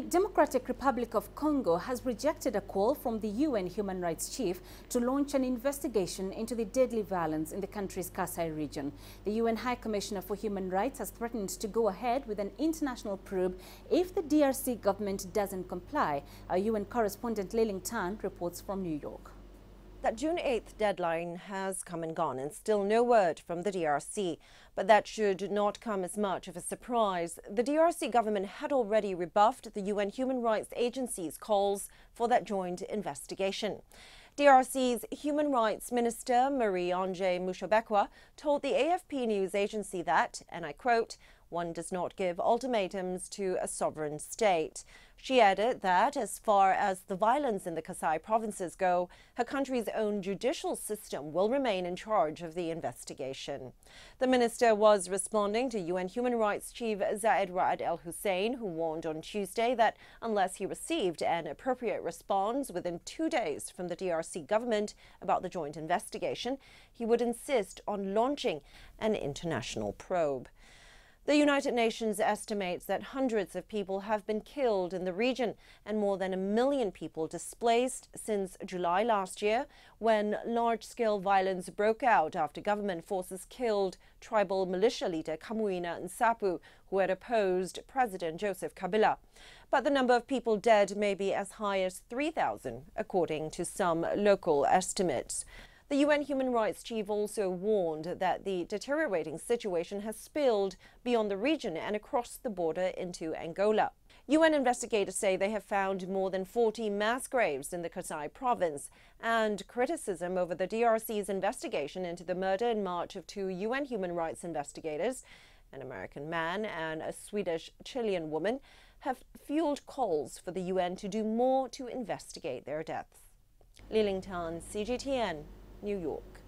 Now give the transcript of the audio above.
Democratic Republic of Congo has rejected a call from the UN human rights chief to launch an investigation into the deadly violence in the country's Kasai region. The UN High Commissioner for Human Rights has threatened to go ahead with an international probe if the DRC government doesn't comply. Our UN correspondent Liling Tan reports from New York. That June 8th deadline has come and gone, and still no word from the DRC. But that should not come as much of a surprise. The DRC government had already rebuffed the UN Human Rights Agency's calls for that joint investigation. DRC's Human Rights Minister Marie-Angèle Mushobekwa told the AFP news agency that, and I quote, "One does not give ultimatums to a sovereign state." She added that as far as the violence in the Kasai provinces go, her country's own judicial system will remain in charge of the investigation. The minister was responding to UN Human Rights Chief Zeid Ra'ad Al Hussein, who warned on Tuesday that unless he received an appropriate response within 2 days from the DRC government about the joint investigation, he would insist on launching an international probe. The United Nations estimates that hundreds of people have been killed in the region and more than 1 million people displaced since July last year, when large-scale violence broke out after government forces killed tribal militia leader Kamuina Nsapu, who had opposed President Joseph Kabila. But the number of people dead may be as high as 3,000, according to some local estimates. The UN Human Rights Chief also warned that the deteriorating situation has spilled beyond the region and across the border into Angola. UN investigators say they have found more than 40 mass graves in the Kasai province, and criticism over the DRC's investigation into the murder in March of 2 UN human rights investigators, an American man and a Swedish-Chilean woman, have fueled calls for the UN to do more to investigate their deaths. Liling Tan, CGTN, New York.